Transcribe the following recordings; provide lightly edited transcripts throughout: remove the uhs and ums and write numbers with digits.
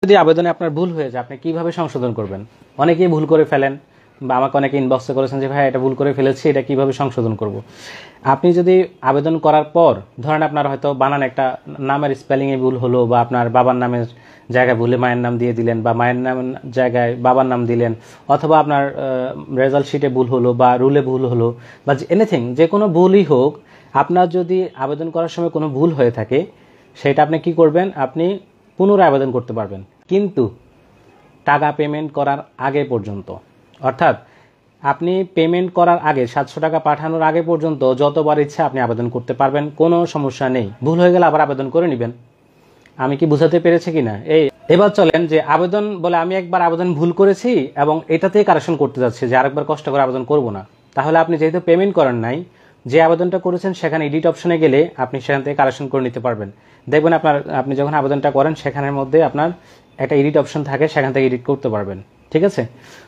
যদি আবেদনে আপনার ভুল হয়ে যায় আপনি কিভাবে সংশোধন করবেন? অনেকেই ভুল করে ফেলেন বা আমাকে অনেকে ইনবক্সে করেছেন যে ভাই এটা ভুল করে ফেলেছি, এটা কিভাবে সংশোধন করব। আপনি যদি আবেদন করার পর ধরেন আপনার হয়তো বানান একটা নামের স্পেলিংয়ে ভুল হলো বা আপনার বাবার নামের জায়গায় ভুলে মায়ের নাম দিয়ে দিলেন বা মায়ের নাম জায়গায় বাবার নাম দিলেন, অথবা আপনার রেজাল্ট শিটে ভুল হলো বা রুলে ভুল হলো বা এনিথিং, যে কোনো ভুলই হোক, আপনার যদি আবেদন করার সময় কোনো ভুল হয়ে থাকে সেটা আপনি কি করবেন, আপনি পুনরায় আবেদন করতে পারবেন, কিন্তু টাকা পেমেন্ট করার আগে পর্যন্ত। অর্থাৎ আপনি পেমেন্ট করার আগে 700 টাকা পাঠানোর আগে পর্যন্ত যতবার ইচ্ছা আপনি আবেদন করতে পারবেন, কোনো সমস্যা নেই। ভুল হয়ে গেলে আবার আবেদন করে নেবেন। আমি কি বুঝাতে পেরেছি কিনা? এবার চলেন যে আবেদন বলে আমি একবার আবেদন ভুল করেছি এবং এটাতেই কারেকশন করতে যাচ্ছি যে আরেকবার কষ্ট করে আবেদন করব না। তাহলে আপনি যেহেতু পেমেন্ট করেন নাই, যে আবেদনটা করেছেন সেখানে এডিট অপশনে গেলে আপনি সেখান থেকে কারেকশন করে নিতে পারবেন। দেখবেন আপনি যখন আবেদনটা করেন সেখানের মধ্যে আপনার একটা এডিট অপশন থাকে, সেখান থেকে এডিট করতে পারবেন। ঠিক আছে?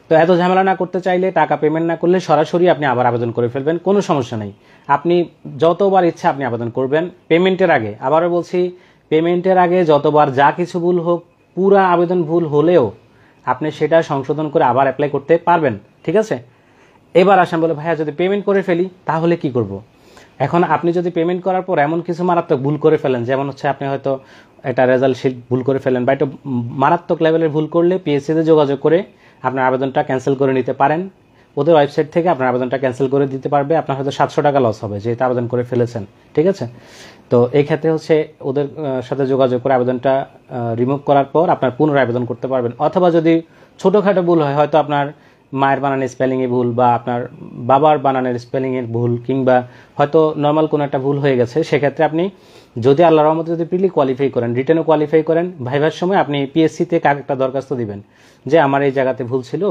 তো এত ঝামেলা না করতে চাইলে, টাকা পেমেন্ট না করলে সরাসরি আপনি আবার আবেদন করে ফেলবেন, কোনো সমস্যা নেই। আপনি যতবার ইচ্ছা আপনি আবেদন করবেন পেমেন্টের আগে। আবারও বলছি, পেমেন্টের আগে যতবার যা কিছু ভুল হোক, পুরা আবেদন ভুল হলেও আপনি সেটা সংশোধন করে আবার অ্যাপ্লাই করতে পারবেন। ঠিক আছে? এবার আসেন বলে ভাইয়া যদি পেমেন্ট করে ফেলি তাহলে কি করব। এখন আপনি যদি পেমেন্ট করার পর এমন কিছু মারাত্মক ভুল করে ফেলেন, যেমন হচ্ছে আপনি হয়তো একটা রেজাল্ট শিট ভুল করে ফেলেন বা একটা মারাত্মক লেভেলের ভুল করলে পিএসসিতে যোগাযোগ করে আপনার আবেদনটা ক্যান্সেল করে নিতে পারেন। ওদের ওয়েবসাইট থেকে আপনার আবেদনটা ক্যান্সেল করে দিতে পারবে। আপনার হয়তো 700 টাকা লস হবে যেহেতু আবেদন করে ফেলেছেন। ঠিক আছে? তো এই ক্ষেত্রে হচ্ছে ওদের সাথে যোগাযোগ করে আবেদনটা রিমুভ করার পর আপনার পুনরায় আবেদন করতে পারবেন। অথবা যদি ছোটোখাটো ভুল হয়, হয়তো আপনার মায়ের বানানের স্পেলিংয়ে ভুল বা আপনার বাবার বানানের স্পেলিংয়ের ভুল, কিংবা হয়তো নর্মাল কোনো একটা ভুল হয়ে গেছে, সেক্ষেত্রে আপনি যদি আল্লাহর রহমতে যদি প্রিলি কোয়ালিফাই করেন, রিটেনও কোয়ালিফাই করেন, ভাইভার সময় আপনি পিএসসিতে একটা দরখাস্ত দিবেন যে আমার এই জায়গাতে ভুল ছিল,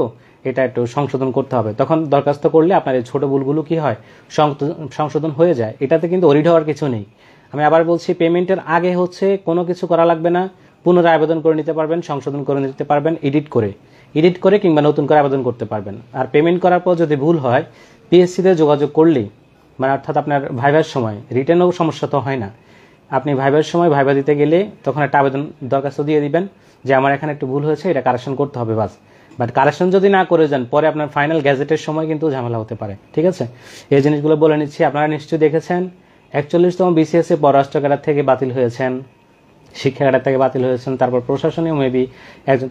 এটা একটু সংশোধন করতে হবে। তখন দরখাস্ত করলে আপনার এই ছোটো ভুলগুলো কি হয়, সংশোধন হয়ে যায়। এটাতে কিন্তু অরিড হওয়ার কিছু নেই। আমি আবার বলছি, পেমেন্টের আগে হচ্ছে কোনো কিছু করা লাগবে না, পুনরায় আবেদন করে নিতে পারবেন, সংশোধন করে নিতে পারবেন, এডিট করে কিংবা নতুন করে আবেদন করতে পারবেন। আর পেমেন্ট করার পর যদি ভুল হয়, পিএসসিতে যোগাযোগ করলেই, মানে অর্থাৎ আপনার ভাইভার সময়, রিটেনও সমস্যা তো হয় না, আপনি ভাইভার সময় ভাইভা দিতে গেলে তখন একটা আবেদন দরখাস্ত দিয়ে দিবেন যে আমার এখানে একটু ভুল হয়েছে, এটা কারেকশন করতে হবে, বাস। বাট কারেকশন যদি না করে যান, পরে আপনার ফাইনাল গ্যাজেটের সময় কিন্তু ঝামেলা হতে পারে। ঠিক আছে? এই জিনিসগুলো বলে নিচ্ছি। আপনারা নিশ্চয়ই দেখেছেন 41তম বিসিএস পররাষ্ট্র ক্যাডার থেকে বাতিল হয়েছেন, শিক্ষা ক্যাডার থেকে বাতিল হয়েছেন, তারপর প্রশাসনীয় মেবি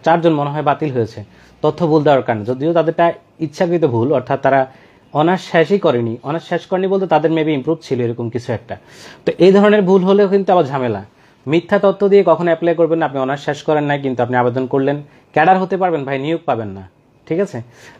4জন মনে হয় বাতিল হয়েছে তথ্য ভুল দেওয়ার কারণে। যদিও তাদেরটা ইচ্ছাকৃত ভুল, অর্থাৎ তারা অনার্স শেষই করেনি। অনার্স শেষ করেনি বলতে তাদের মেবি ইমপ্রুভ ছিল, এরকম কিছু একটা। তো এই ধরনের ভুল হলেও কিন্তু আবার ঝামেলা। মিথ্যা তথ্য দিয়ে কখনো অ্যাপ্লাই করবেন না। আপনি অনার্স শেষ করেন নাই কিন্তু আপনি আবেদন করলেন, ক্যাডার হতে পারবেন ভাই, নিয়োগ পাবেন না। ঠিক আছে?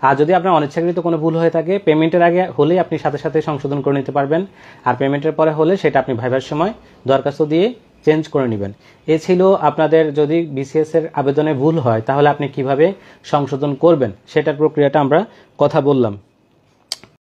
আর যদি আপনার অনিচ্ছাকৃত কোনো ভুল হয়ে থাকে, পেমেন্টের আগে হলে আপনি সাথে সাথে সংশোধন করে নিতে পারবেন, আর পেমেন্টের পরে হলে সেটা আপনি ভাইভার সময় দরখাস্ত দিয়ে চেঞ্জ করে নেবেন। এ ছিল আপনাদের, যদি বিসিএস এর আবেদনে ভুল হয় তাহলে আপনি কিভাবে সংশোধন করবেন সেটার প্রক্রিয়াটা আমরা কথা বললাম।